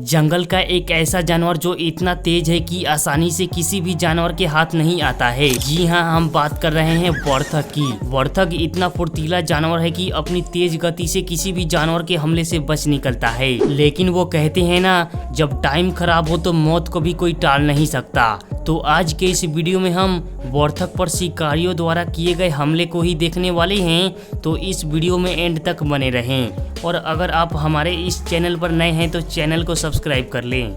जंगल का एक ऐसा जानवर जो इतना तेज है कि आसानी से किसी भी जानवर के हाथ नहीं आता है। जी हाँ, हम बात कर रहे हैं वॉर्थक की। वॉर्थक इतना फुर्तीला जानवर है कि अपनी तेज गति से किसी भी जानवर के हमले से बच निकलता है। लेकिन वो कहते हैं ना, जब टाइम खराब हो तो मौत को भी कोई टाल नहीं सकता। तो आज के इस वीडियो में हम वॉर्थक पर शिकारियों द्वारा किए गए हमले को ही देखने वाले हैं। तो इस वीडियो में एंड तक बने रहें। और अगर आप हमारे इस चैनल पर नए हैं तो चैनल को सब्सक्राइब कर लें।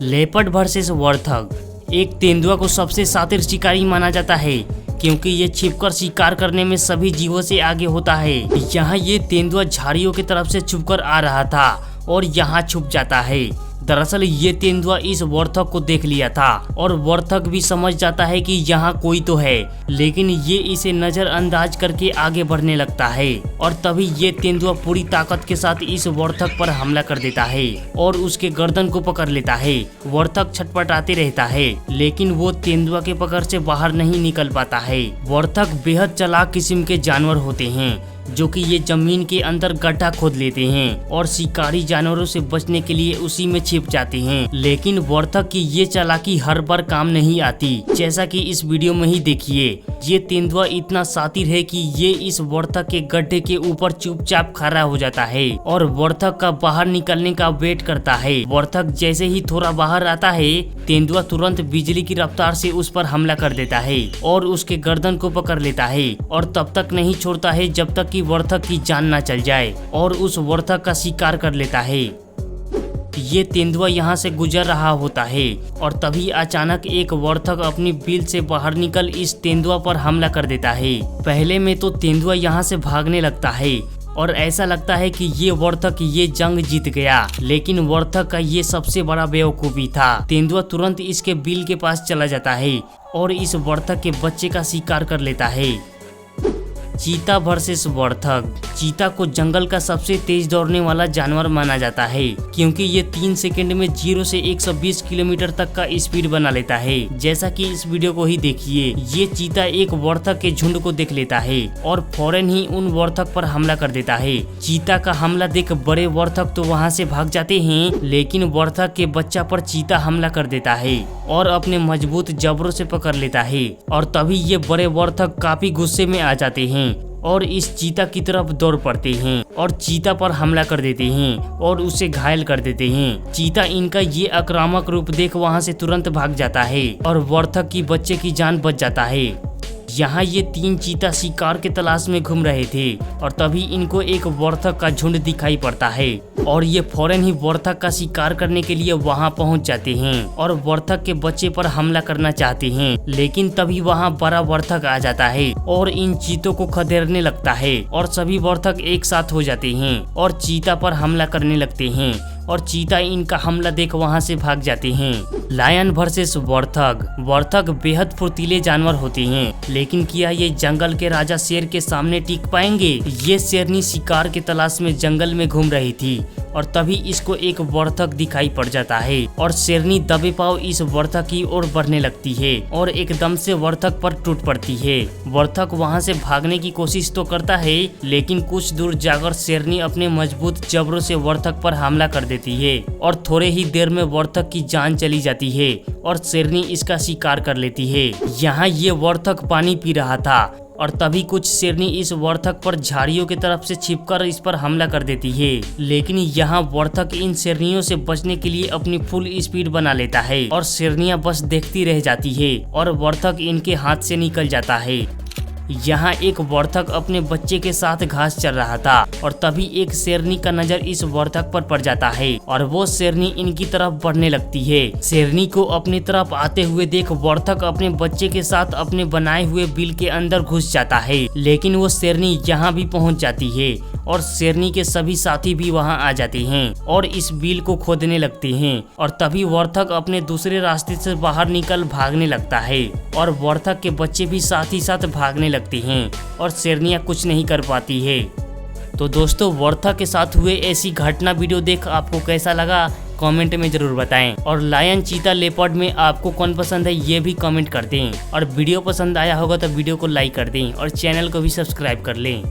Leopard versus warthog. एक तेंदुआ को सबसे शातिर शिकारी माना जाता है क्योंकि ये छिपकर शिकार करने में सभी जीवों से आगे होता है। यहाँ ये तेंदुआ झाड़ियों की तरफ से छुपकर आ रहा था और यहाँ छुप जाता है। दरअसल ये तेंदुआ इस वॉर्थक को देख लिया था और वॉर्थक भी समझ जाता है कि यहाँ कोई तो है, लेकिन ये इसे नजरअंदाज करके आगे बढ़ने लगता है। और तभी ये तेंदुआ पूरी ताकत के साथ इस वॉर्थक पर हमला कर देता है और उसके गर्दन को पकड़ लेता है। वॉर्थक छटपटाते रहता है, लेकिन वो तेंदुआ के पकड़ से बाहर नहीं निकल पाता है। वॉर्थक बेहद चालाक किस्म के जानवर होते हैं जो कि ये जमीन के अंदर गड्ढा खोद लेते हैं और शिकारी जानवरों से बचने के लिए उसी में छिप जाते हैं। लेकिन वॉर्थक की ये चालाकी हर बार काम नहीं आती, जैसा कि इस वीडियो में ही देखिए। ये तेंदुआ इतना शातिर है कि ये इस वॉर्थक के गड्ढे के ऊपर चुपचाप खड़ा हो जाता है और वॉर्थक का बाहर निकलने का वेट करता है। वॉर्थक जैसे ही थोड़ा बाहर आता है, तेंदुआ तुरंत बिजली की रफ्तार से उस पर हमला कर देता है और उसके गर्दन को पकड़ लेता है और तब तक नहीं छोड़ता है जब तक कि वॉर्थक की जान न चल जाए और उस वॉर्थक का शिकार कर लेता है। ये तेंदुआ यहाँ से गुजर रहा होता है और तभी अचानक एक वॉर्थक अपनी बिल से बाहर निकल इस तेंदुआ पर हमला कर देता है। पहले में तो तेंदुआ यहाँ से भागने लगता है और ऐसा लगता है कि ये वॉर्थक ये जंग जीत गया, लेकिन वॉर्थक का ये सबसे बड़ा बेवकूफी था। तेंदुआ तुरंत इसके बिल के पास चला जाता है और इस वॉर्थक के बच्चे का शिकार कर लेता है। चीता वर्सेस वॉर्थक। चीता को जंगल का सबसे तेज दौड़ने वाला जानवर माना जाता है क्योंकि ये 3 सेकंड में 0 से 120 किलोमीटर तक का स्पीड बना लेता है। जैसा कि इस वीडियो को ही देखिए, ये चीता एक वॉर्थक के झुंड को देख लेता है और फौरन ही उन वॉर्थक पर हमला कर देता है। चीता का हमला देख बड़े वॉर्थक तो वहाँ से भाग जाते हैं, लेकिन वॉर्थक के बच्चा पर चीता हमला कर देता है और अपने मजबूत जबड़ों से पकड़ लेता है। और तभी ये बड़े वॉर्थक काफी गुस्से में आ जाते हैं और इस चीता की तरफ दौड़ पड़ते हैं और चीता पर हमला कर देते हैं और उसे घायल कर देते हैं। चीता इनका ये आक्रामक रूप देख वहां से तुरंत भाग जाता है और वॉर्थक की बच्चे की जान बच जाता है। यहाँ ये 3 चीता शिकार के तलाश में घूम रहे थे और तभी इनको एक वॉर्थक का झुंड दिखाई पड़ता है और ये फौरन ही वॉर्थक का शिकार करने के लिए वहाँ पहुँच जाते हैं और वॉर्थक के बच्चे पर हमला करना चाहते हैं। लेकिन तभी वहाँ बड़ा वॉर्थक आ जाता है और इन चीतों को खदेड़ने लगता है और सभी वॉर्थक एक साथ हो जाते हैं और चीता पर हमला करने लगते हैं और चीता इनका हमला देख वहां से भाग जाते हैं। Lion versus वॉर्थक। वॉर्थक बेहद फुर्तीले जानवर होते हैं, लेकिन क्या ये जंगल के राजा शेर के सामने टिक पाएंगे? ये शेरनी शिकार के तलाश में जंगल में घूम रही थी और तभी इसको एक वॉर्थक दिखाई पड़ जाता है और शेरनी दबे पांव इस वॉर्थक की ओर बढ़ने लगती है और एकदम से वॉर्थक पर टूट पड़ती है। वॉर्थक वहां से भागने की कोशिश तो करता है, लेकिन कुछ दूर जाकर शेरनी अपने मजबूत जबड़ों से वॉर्थक पर हमला कर देती है और थोड़े ही देर में वॉर्थक की जान चली जाती है और शेरनी इसका शिकार कर लेती है। यहाँ ये वॉर्थक पानी पी रहा था और तभी कुछ शेरनी इस वॉर्थक पर झाड़ियों की तरफ से छिपकर इस पर हमला कर देती है। लेकिन यहाँ वॉर्थक इन शेरनियों से बचने के लिए अपनी फुल स्पीड बना लेता है और शेरनियां बस देखती रह जाती है और वॉर्थक इनके हाथ से निकल जाता है। यहाँ एक वॉर्थक अपने बच्चे के साथ घास चल रहा था और तभी एक शेरनी का नजर इस वॉर्थक पर पड़ जाता है और वो शेरनी इनकी तरफ बढ़ने लगती है। शेरनी को अपनी तरफ आते हुए देख वॉर्थक अपने बच्चे के साथ अपने बनाए हुए बिल के अंदर घुस जाता है, लेकिन वो शेरनी यहाँ भी पहुँच जाती है और शेरनी के सभी साथी भी वहां आ जाते हैं और इस बिल को खोदने लगते हैं और तभी वॉर्थक अपने दूसरे रास्ते से बाहर निकल भागने लगता है और वॉर्थक के बच्चे भी साथ ही साथ भागने लगते हैं और शेरनियां कुछ नहीं कर पाती है। तो दोस्तों, वॉर्थक के साथ हुए ऐसी घटना वीडियो देख आपको कैसा लगा कमेंट में जरूर बताएं और लायन, चीता, लेपर्ड में आपको कौन पसंद है ये भी कमेंट कर दें और वीडियो पसंद आया होगा तो वीडियो को लाइक कर दें और चैनल को भी सब्सक्राइब कर लें।